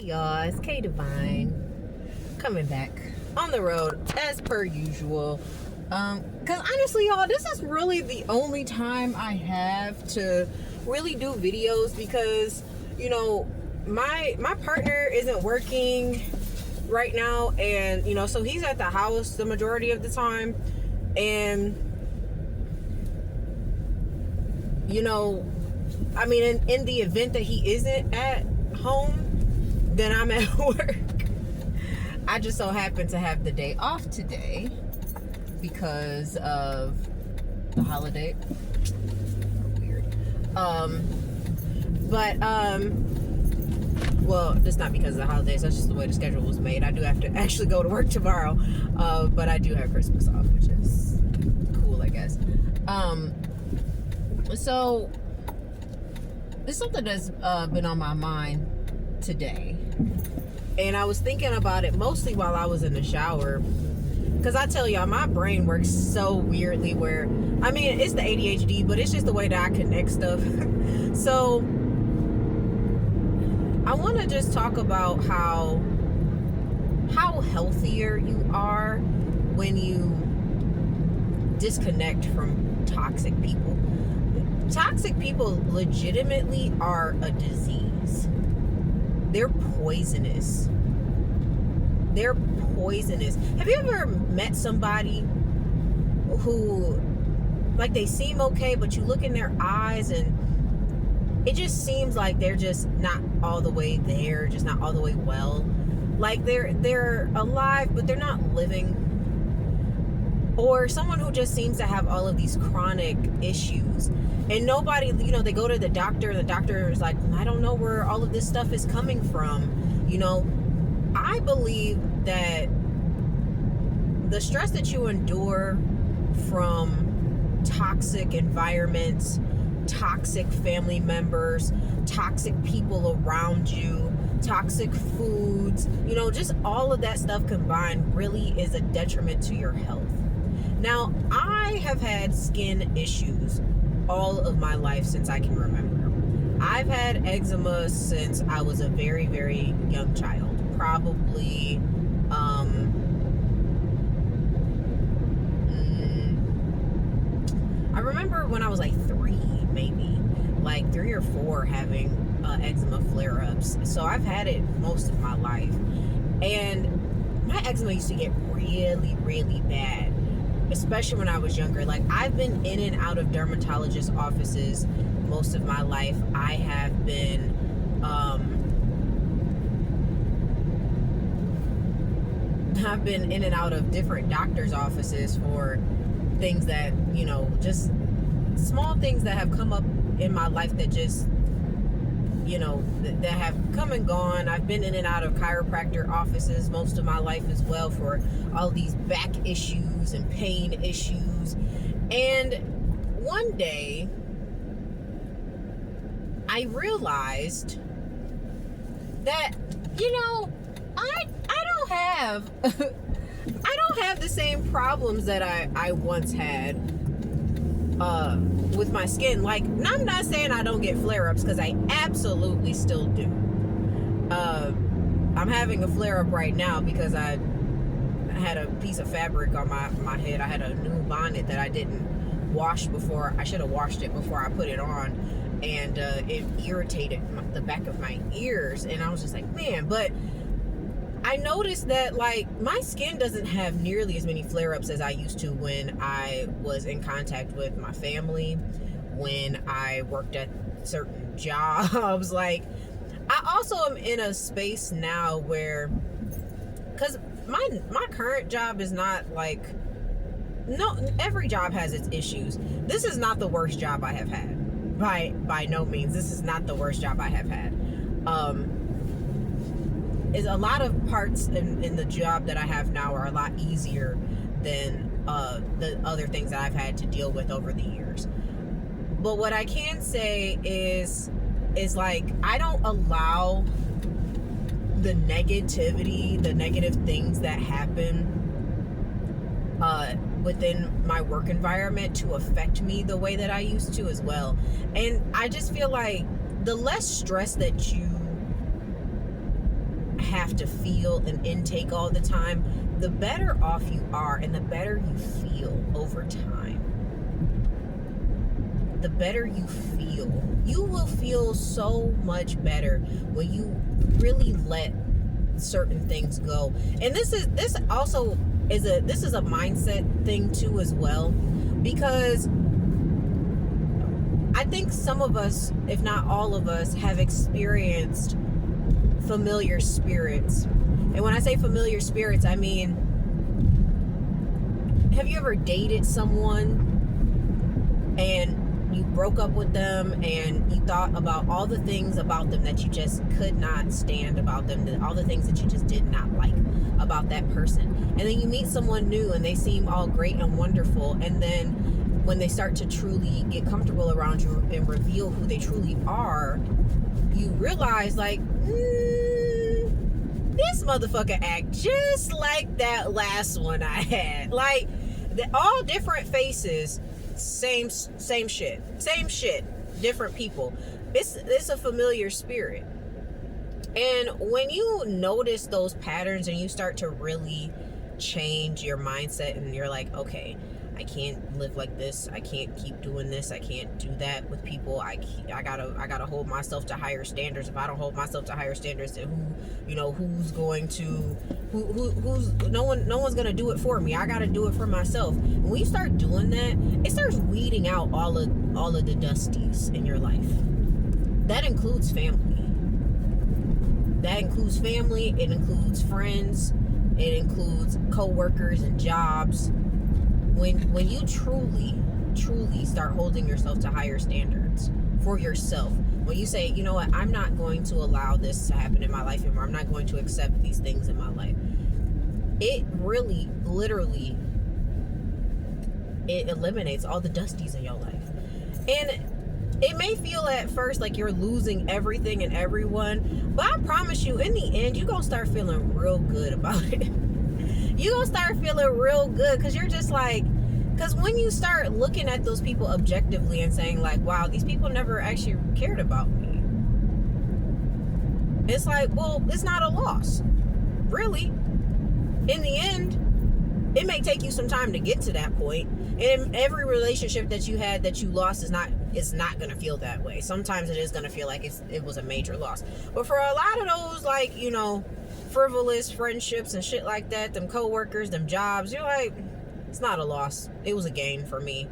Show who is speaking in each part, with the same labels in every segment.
Speaker 1: Y'all, it's K Divine coming back on the road as per usual. Cause honestly, y'all, this is really the only time I have to really do videos because my partner isn't working right now, and so he's at the house the majority of the time, and I mean, in the event that he isn't at home, then I'm at work. I just so happen to have the day off today because of the holiday. Weird. Well, that's not because of the holidays. That's just the way the schedule was made. I do have to actually go to work tomorrow, but I do have Christmas off, which is cool, I guess. So it's something that's been on my mind today, and I was thinking about it mostly while I was in the shower, because I tell y'all, my brain works so weirdly, where I mean, it's the ADHD, but it's just the way that I connect stuff. So I want to just talk about how healthier you are when you disconnect from toxic people. Toxic people legitimately are a disease. They're poisonous. They're poisonous. Have you ever met somebody who, like, they seem okay, but you look in their eyes and it just seems like they're just not all the way there, just not all the way well. Like they're alive, but they're not living. Or someone who just seems to have all of these chronic issues, and nobody, they go to the doctor, and the doctor is like, I don't know where all of this stuff is coming from. I believe that the stress that you endure from toxic environments, toxic family members, toxic people around you, toxic foods, just all of that stuff combined really is a detriment to your health. Now, I have had skin issues all of my life since I can remember. I've had eczema since I was a very, very young child. Probably, I remember when I was like 3 or 4, having eczema flare-ups. So I've had it most of my life. And my eczema used to get really, really bad, especially when I was younger. Like, I've been in and out of dermatologist offices most of my life. I have been in and out of different doctors' offices for things that, just small things that have come up in my life that just, that have come and gone. I've been in and out of chiropractor offices most of my life as well for all these back issues and pain issues. And one day I realized that, I don't have I don't have the same problems that I once had with my skin. Like, I'm not saying I don't get flare-ups, because I absolutely still do. I'm having a flare-up right now because I had a piece of fabric on my head. I had a new bonnet that I didn't wash before. I should have washed it before I put it on, and it irritated the back of my ears, and I was just like, man. But I noticed that, like, my skin doesn't have nearly as many flare-ups as I used to when I was in contact with my family, when I worked at certain jobs. Like, I also am in a space now where, because my current job is not like, no, every job has its issues. This is not the worst job I have had. By no means. This is not the worst job I have had. Is a lot of parts in the job that I have now are a lot easier than the other things that I've had to deal with over the years. But what I can say is like, I don't allow the negativity, the negative things that happen within my work environment to affect me the way that I used to as well. And I just feel like the less stress that you have to feel and intake all the time, the better off you are and the better you feel over time. The better you feel. You will feel so much better when you really let certain things go. And this also is a mindset thing too as well, because I think some of us, if not all of us, have experienced familiar spirits. And when I say familiar spirits, I mean, have you ever dated someone and you broke up with them and you thought about all the things about them that you just could not stand about them, all the things that you just did not like about that person, and then you meet someone new and they seem all great and wonderful, and then when they start to truly get comfortable around you and reveal who they truly are, you realize like, this motherfucker act just like that last one I had. Like, all different faces, same shit, different people. It's a familiar spirit. And when you notice those patterns and you start to really change your mindset, and you're like, okay, I can't live like this, I can't keep doing this, I can't do that with people, I gotta hold myself to higher standards. If I don't hold myself to higher standards, then who's no one's gonna do it for me. I gotta do it for myself. When you start doing that, it starts weeding out all of the dusties in your life. That includes family. It includes friends, it includes co-workers and jobs. When you truly start holding yourself to higher standards for yourself, when you say, you know what, I'm not going to allow this to happen in my life anymore, I'm not going to accept these things in my life, it really, literally, it eliminates all the dusties in your life. And it may feel at first like you're losing everything and everyone, but I promise you, in the end, you're gonna start feeling real good about it. You're gonna start feeling real good, because you're just like, because when you start looking at those people objectively and saying like, wow, these people never actually cared about me, it's like, well, it's not a loss, really. In the end, it may take you some time to get to that point, and every relationship that you had that you lost is not going to feel that way. Sometimes it is going to feel like it was a major loss, but for a lot of those, like, frivolous friendships and shit like that, them co-workers, them jobs, you're like, it's not a loss, it was a gain for me.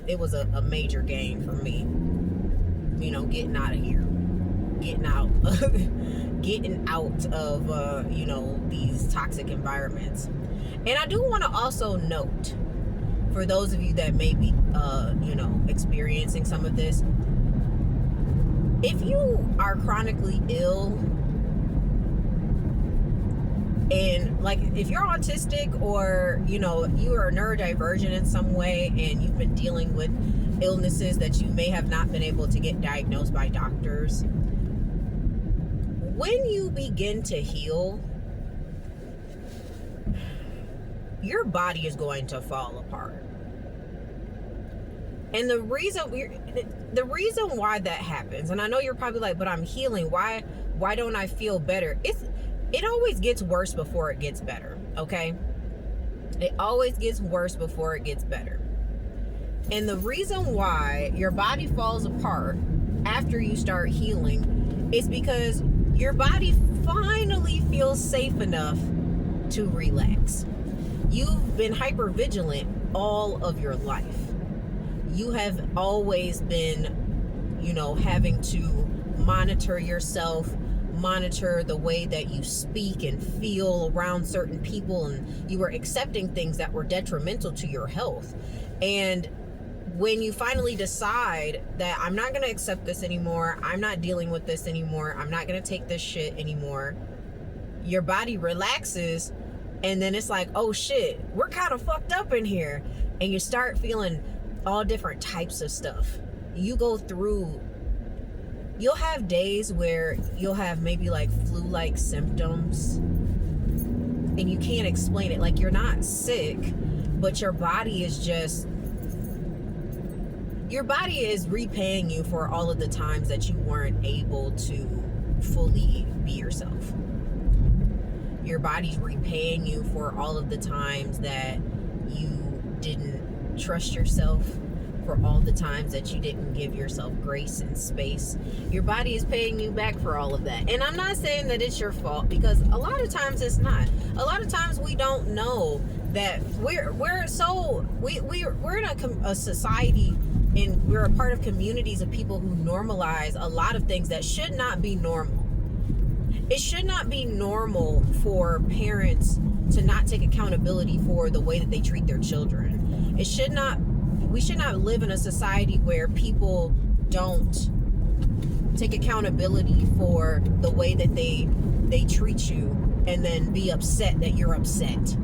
Speaker 1: It was a major gain for me, getting out of here, getting out of these toxic environments. And I do want to also note, for those of you that may be experiencing some of this, if you are chronically ill, and like if you're autistic, or you are neurodivergent in some way, and you've been dealing with illnesses that you may have not been able to get diagnosed by doctors, when you begin to heal, your body is going to fall apart. And the reason why that happens, and I know you're probably like, but I'm healing, why don't I feel better? It always gets worse before it gets better, okay? It always gets worse before it gets better. And the reason why your body falls apart after you start healing is because your body finally feels safe enough to relax. You've been hypervigilant all of your life. You have always been, having to monitor yourself, monitor the way that you speak and feel around certain people, and you were accepting things that were detrimental to your health. And when you finally decide that I'm not going to accept this anymore, I'm not dealing with this anymore, I'm not going to take this shit anymore, your body relaxes. And then it's like, oh shit, we're kind of fucked up in here. And you start feeling all different types of stuff. You'll have days where you'll have maybe like flu-like symptoms, and you can't explain it. Like, you're not sick, but your body is repaying you for all of the times that you weren't able to fully be yourself. Your body's repaying you for all of the times that you didn't trust yourself, for all the times that you didn't give yourself grace and space. Your body is paying you back for all of that. And I'm not saying that it's your fault, because a lot of times it's not. A lot of times we don't know that we're in a society, and we're a part of communities of people who normalize a lot of things that should not be normal. It should not be normal for parents to not take accountability for the way that they treat their children. We should not live in a society where people don't take accountability for the way that they treat you, and then be upset that you're upset.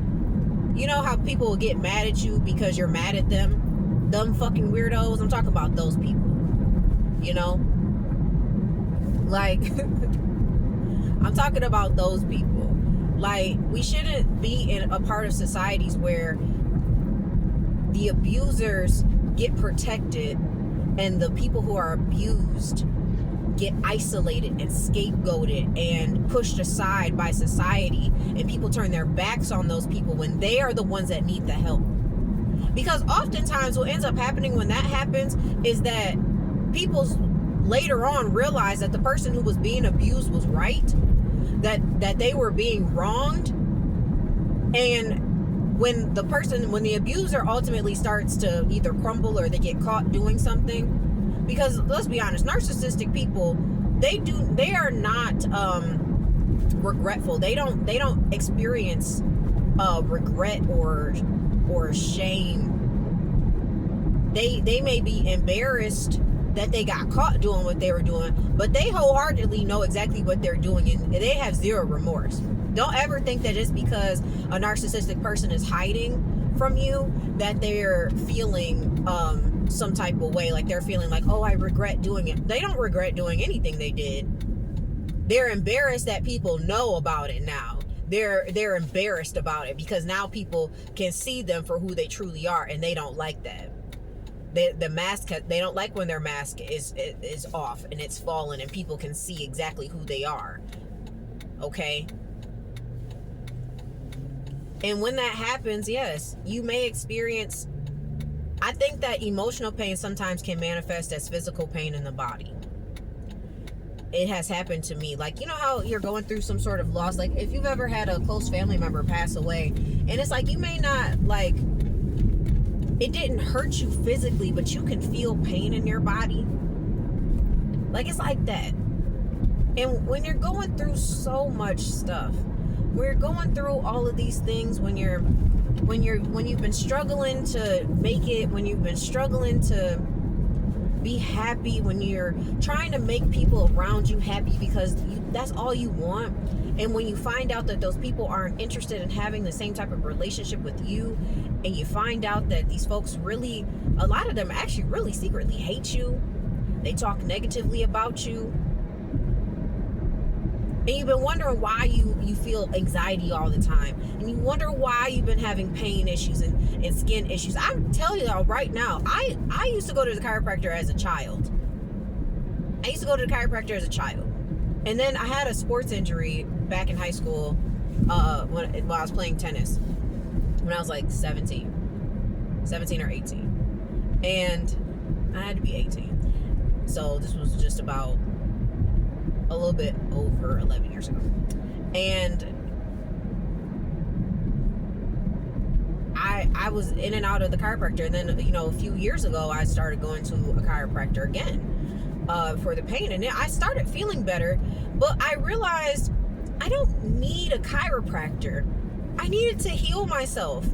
Speaker 1: You know how people will get mad at you because you're mad at them? Dumb fucking weirdos. I'm talking about those people. You know? Like, I'm talking about those people. Like, we shouldn't be in a part of societies where the abusers get protected and the people who are abused get isolated and scapegoated and pushed aside by society, and people turn their backs on those people when they are the ones that need the help. Because oftentimes what ends up happening when that happens is that people later on realize that the person who was being abused was right, that they were being wronged. And when the abuser ultimately starts to either crumble or they get caught doing something, because let's be honest, narcissistic people, they are not regretful. They don't experience regret or shame. They may be embarrassed that they got caught doing what they were doing, but they wholeheartedly know exactly what they're doing, and they have zero remorse. Don't ever think that just because a narcissistic person is hiding from you that they're feeling some type of way, like they're feeling like, oh, I regret doing it. They don't regret doing anything they did. They're embarrassed that people know about it now. They're embarrassed about it because now people can see them for who they truly are, and they don't like that. The mask, they don't like when their mask is off and it's fallen and people can see exactly who they are. Okay? And when that happens, yes, you may experience, I think that emotional pain sometimes can manifest as physical pain in the body. It has happened to me. Like, you know how you're going through some sort of loss? Like, if you've ever had a close family member pass away, and it's like, you may not, like, it didn't hurt you physically, but you can feel pain in your body. Like, it's like that. And when you're going through so much stuff, we're going through all of these things, when you've been struggling to make it, when you've been struggling to be happy, when you're trying to make people around you happy because that's all you want, and when you find out that those people aren't interested in having the same type of relationship with you, and you find out that these folks really, a lot of them actually really secretly hate you, they talk negatively about you, and you've been wondering why you feel anxiety all the time, and you wonder why you've been having pain issues and skin issues. I'm telling y'all right now, I used to go to the chiropractor as a child. And then I had a sports injury back in high school while I was playing tennis when I was like 17 or 18. And I had to be 18. So this was just about a little bit over 11 years ago. And I was in and out of the chiropractor, and then, you know, a few years ago I started going to a chiropractor again for the pain, and I started feeling better, but I realized I don't need a chiropractor. I needed to heal myself,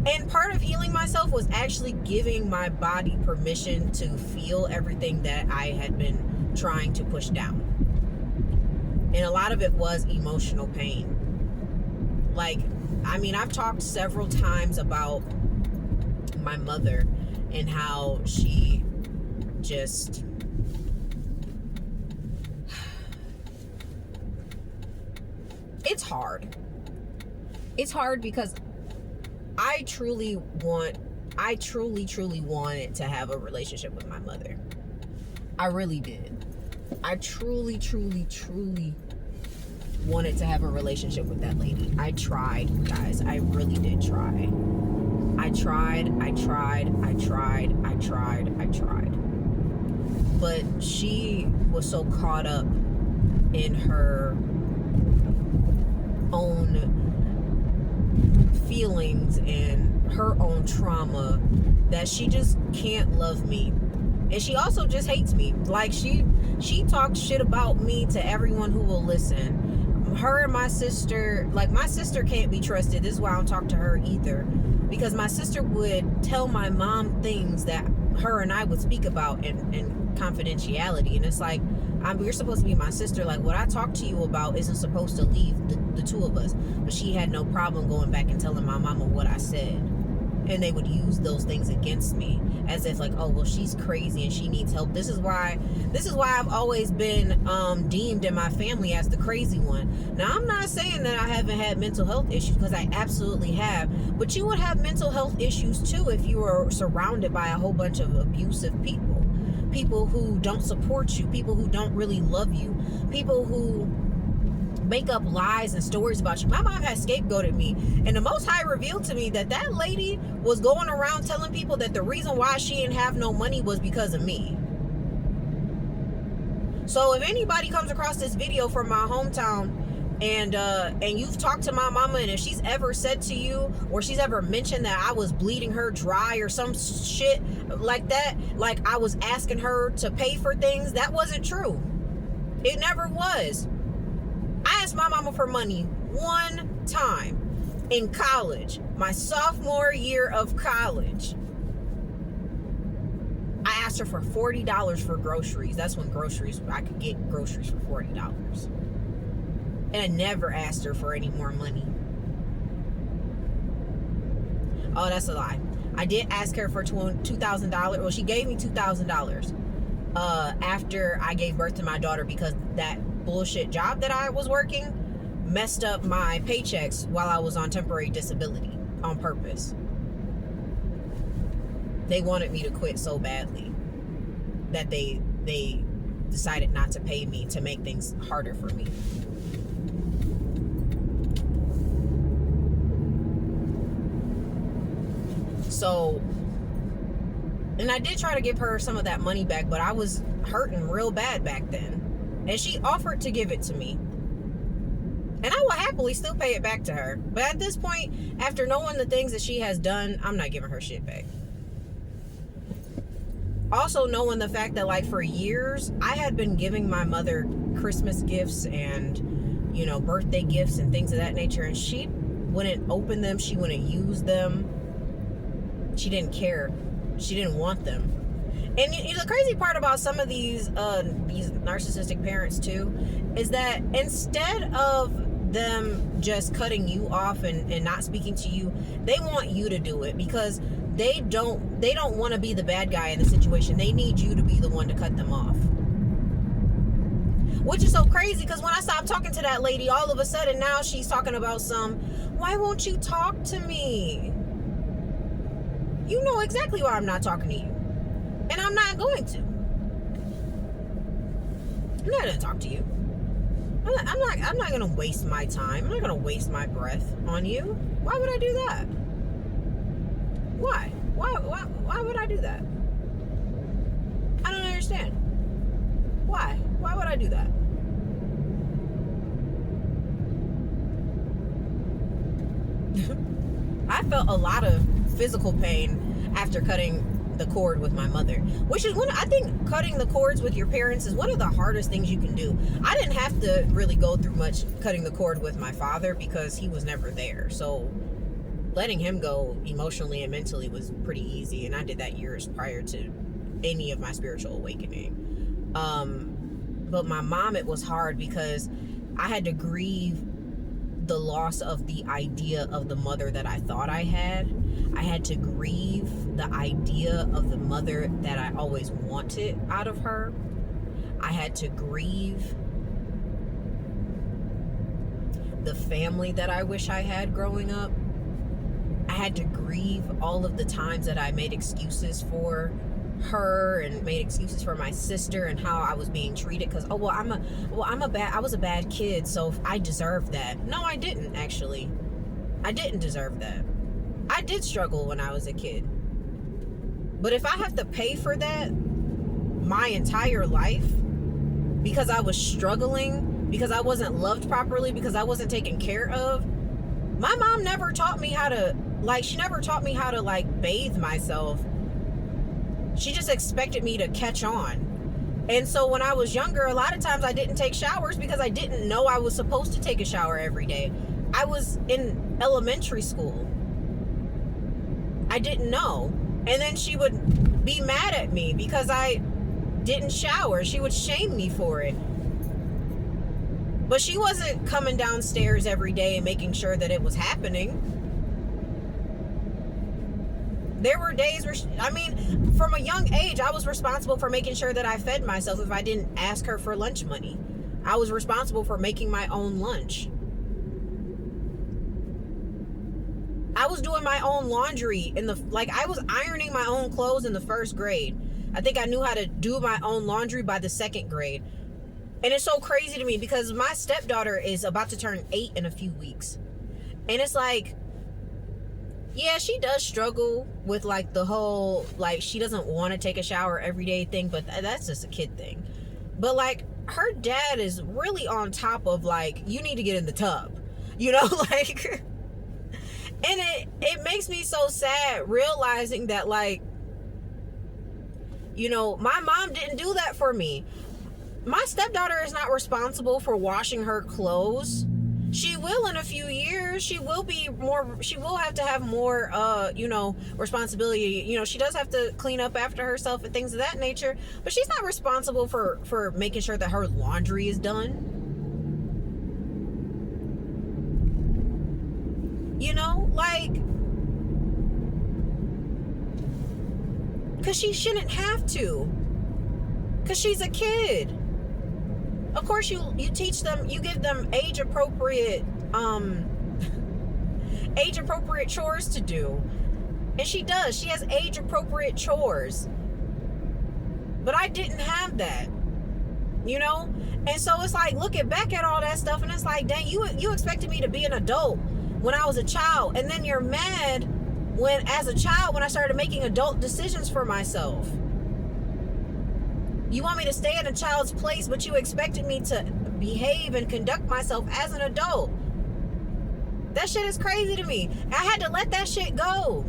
Speaker 1: and part of healing myself was actually giving my body permission to feel everything that I had been trying to push down. And a lot of it was emotional pain. Like, I mean, I've talked several times about my mother and how she just, it's hard. It's hard because I truly wanted to have a relationship with my mother. I really did. I truly wanted to have a relationship with that lady. I tried, guys. I really did try. I tried. But she was so caught up in her own feelings and her own trauma that she just can't love me. And she also just hates me. Like, she talks shit about me to everyone who will listen. Her and my sister, like, my sister can't be trusted. This is why I don't talk to her either, because my sister would tell my mom things that her and I would speak about in confidentiality. And it's like, you're supposed to be my sister. Like, what I talk to you about isn't supposed to leave the two of us. But she had no problem going back and telling my mama what I said. And they would use those things against me as if, like, oh, well, she's crazy and she needs help. This is why I've always been deemed in my family as the crazy one. Now, I'm not saying that I haven't had mental health issues, because I absolutely have. But you would have mental health issues too if you were surrounded by a whole bunch of abusive people. People who don't support you, people who don't really love you, people who make up lies and stories about you. My mom had scapegoated me, and the Most High revealed to me that lady was going around telling people that the reason why she didn't have no money was because of me. So if anybody comes across this video from my hometown and you've talked to my mama, and if she's ever said to you, or she's ever mentioned that I was bleeding her dry or some shit like that, like I was asking her to pay for things, that wasn't true. It never was. I asked my mama for money one time in college, my sophomore year of college. I asked her for $40 for groceries. That's when I could get groceries for $40. And I never asked her for any more money. Oh, that's a lie. I did ask her for $2,000. Well, she gave me $2,000 after I gave birth to my daughter, because that bullshit job that I was working messed up my paychecks while I was on temporary disability on purpose. They wanted me to quit so badly that they decided not to pay me to make things harder for me. So, and I did try to give her some of that money back, but I was hurting real bad back then. And she offered to give it to me. And I will happily still pay it back to her. But at this point, after knowing the things that she has done, I'm not giving her shit back. Also knowing the fact that, like, for years, I had been giving my mother Christmas gifts and, you know, birthday gifts and things of that nature. And she wouldn't open them. She wouldn't use them. She didn't care. She didn't want them. And the crazy part about some of these narcissistic parents too is that instead of them just cutting you off and not speaking to you, they want you to do it, because they don't want to be the bad guy in the situation. They need you to be the one to cut them off. Which is so crazy, because when I stopped talking to that lady, all of a sudden now she's talking about why won't you talk to me? You know exactly why I'm not talking to you. And I'm not going to. I'm not going to talk to you. I'm not going to waste my time. I'm not going to waste my breath on you. Why would I do that? Why? Why would I do that? I don't understand. Why? Why would I do that? I felt a lot of physical pain after cutting the cord with my mother, which is I think cutting the cords with your parents is one of the hardest things you can do. I didn't have to really go through much cutting the cord with my father because he was never there. So letting him go emotionally and mentally was pretty easy. And I did that years prior to any of my spiritual awakening. But my mom, it was hard because I had to grieve the loss of the idea of the mother that I thought I had. I had to grieve the idea of the mother that I always wanted out of her. I had to grieve the family that I wish I had growing up. I had to grieve all of the times that I made excuses for her and made excuses for my sister and how I was being treated because I was a bad kid, so I deserved that. No, I didn't actually. I didn't deserve that. I did struggle when I was a kid. But if I have to pay for that my entire life because I was struggling, because I wasn't loved properly, because I wasn't taken care of, my mom never taught me how to bathe myself. She just expected me to catch on. And so when I was younger, a lot of times I didn't take showers because I didn't know I was supposed to take a shower every day. I was in elementary school. I didn't know. And then she would be mad at me because I didn't shower. She would shame me for it. But she wasn't coming downstairs every day and making sure that it was happening. There were days where, from a young age, I was responsible for making sure that I fed myself if I didn't ask her for lunch money. I was responsible for making my own lunch. I was doing my own laundry I was ironing my own clothes in the first grade. I think I knew how to do my own laundry by the second grade. And it's so crazy to me because my stepdaughter is about to turn 8 in a few weeks. And it's like, yeah, she does struggle with the whole, she doesn't want to take a shower every day thing, but that's just a kid thing. But her dad is really on top of you need to get in the tub, and it makes me so sad realizing that my mom didn't do that for me. My stepdaughter is not responsible for washing her clothes. She will in a few years. She will have to have more, responsibility. She does have to clean up after herself and things of that nature, but she's not responsible for making sure that her laundry is done. Because she shouldn't have to. Because she's a kid. Of course, you teach them, you give them age appropriate chores to do. And she does. She has age appropriate chores. But I didn't have that. And so it's looking back at all that stuff and it's dang, you expected me to be an adult when I was a child, and then you're mad when I started making adult decisions for myself. You want me to stay in a child's place, but you expected me to behave and conduct myself as an adult. That shit is crazy to me. I had to let that shit go.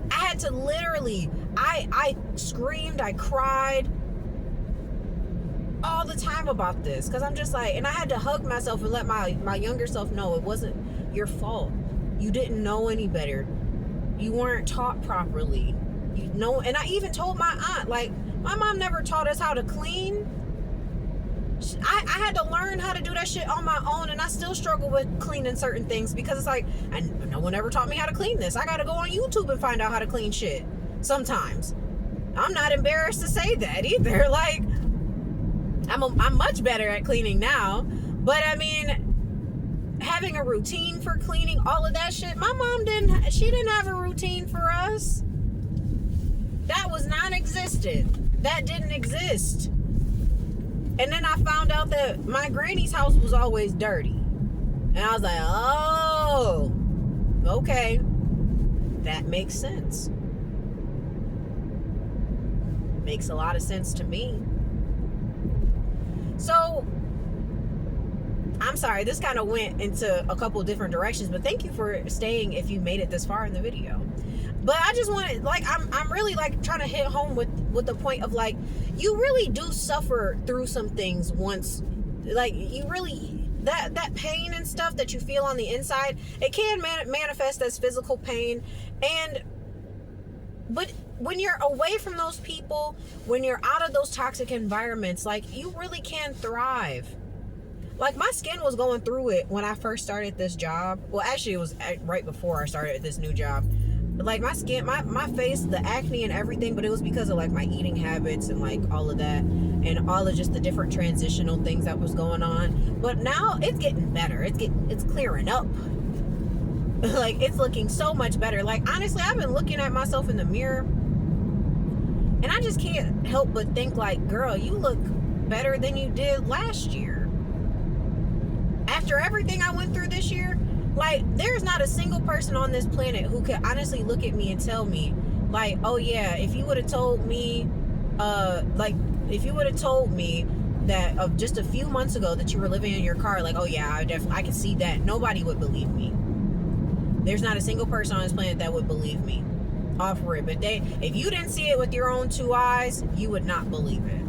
Speaker 1: I had to literally, I screamed, I cried all the time about this. Because I'm just and I had to hug myself and let my younger self know it wasn't your fault. You didn't know any better. You weren't taught properly. And I even told my aunt, my mom never taught us how to clean. I had to learn how to do that shit on my own, and I still struggle with cleaning certain things because it's no one ever taught me how to clean this. I gotta go on YouTube and find out how to clean shit sometimes. I'm not embarrassed to say that either. I'm much better at cleaning now, but having a routine for cleaning, all of that shit, my mom didn't have a routine for us. That was non-existent. That didn't exist. And then I found out that my granny's house was always dirty. And I was like, oh, okay. That makes sense. Makes a lot of sense to me. So, I'm sorry, this kind of went into a couple different directions, but thank you for staying if you made it this far in the video. But I just wanted, I'm really trying to hit home with the point of you really do suffer through some things once, you really, that pain and stuff that you feel on the inside, it can manifest as physical pain. But when you're away from those people, when you're out of those toxic environments, you really can thrive. My skin was going through it when I first started this job. Well, actually, it was right before I started this new job. But my skin, my face, the acne and everything, but it was because of my eating habits and all of that, and all of just the different transitional things that was going on. But now it's getting better. It's clearing up. It's looking so much better. Honestly, I've been looking at myself in the mirror And I just can't help but think like, girl, you look better than you did last year. After everything I went through this year, like, there's not a single person on this planet who could honestly look at me and tell me, like, oh yeah, if you would have told me, if you would have told me that of just a few months ago that you were living in your car, like, oh yeah, I can see that. Nobody would believe me. There's not a single person on this planet that would believe me. Off rip. But if you didn't see it with your own two eyes, you would not believe it.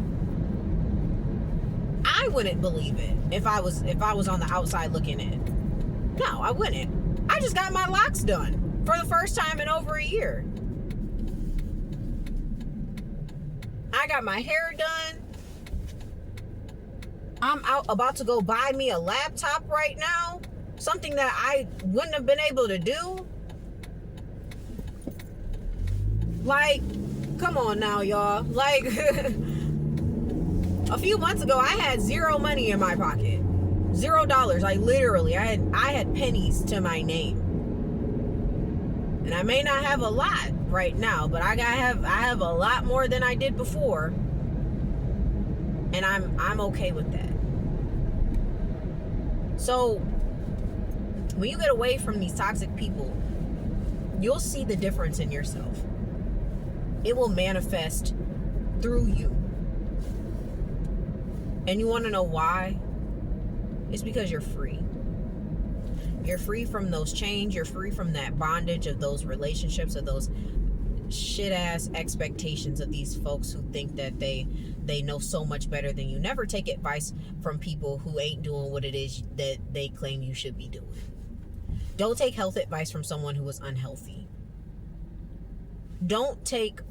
Speaker 1: I wouldn't believe it if I was on the outside looking in. No, I wouldn't. I just got my locks done for the first time in over a year. I got my hair done. I'm out about to go buy me a laptop right now. Something that I wouldn't have been able to do. Like, come on now, y'all. Like, a few months ago, I had zero money in my pocket. $0. Like, literally, I had pennies to my name. And I may not have a lot right now, but I have a lot more than I did before. And I'm okay with that. So, when you get away from these toxic people, you'll see the difference in yourself. It will manifest through you. And you want to know why? It's because you're free. You're free from those chains. You're free from that bondage of those relationships, of those shit ass expectations of these folks who think that they know so much better than you. Never take advice from people who ain't doing what it is that they claim you should be doing. Don't take health advice from someone who is unhealthy. Don't take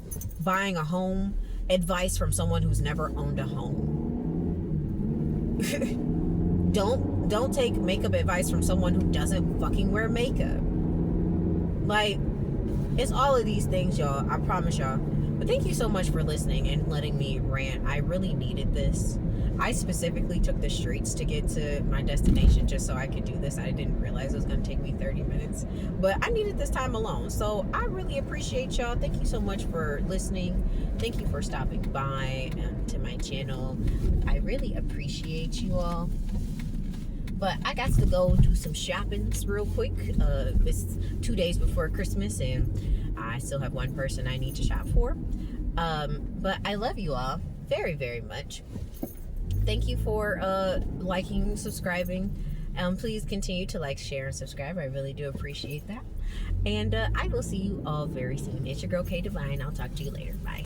Speaker 1: buying a home advice from someone who's never owned a home. Don't take makeup advice from someone who doesn't fucking wear makeup. Like, it's all of these things, y'all. I promise y'all. But thank you so much for listening and letting me rant. I really needed this. I specifically took the streets to get to my destination just so I could do this. I didn't realize it was going to take me 30 minutes. But I needed this time alone. So I really appreciate y'all. Thank you so much for listening. Thank you for stopping by to my channel. I really appreciate you all. But I got to go do some shopping real quick. It's 2 days before Christmas and I still have one person I need to shop for. But I love you all very, very much. Thank you for liking, subscribing. Please continue to like, share, and subscribe. I really do appreciate that. And I will see you all very soon. It's your girl, K Divine. I'll talk to you later. Bye.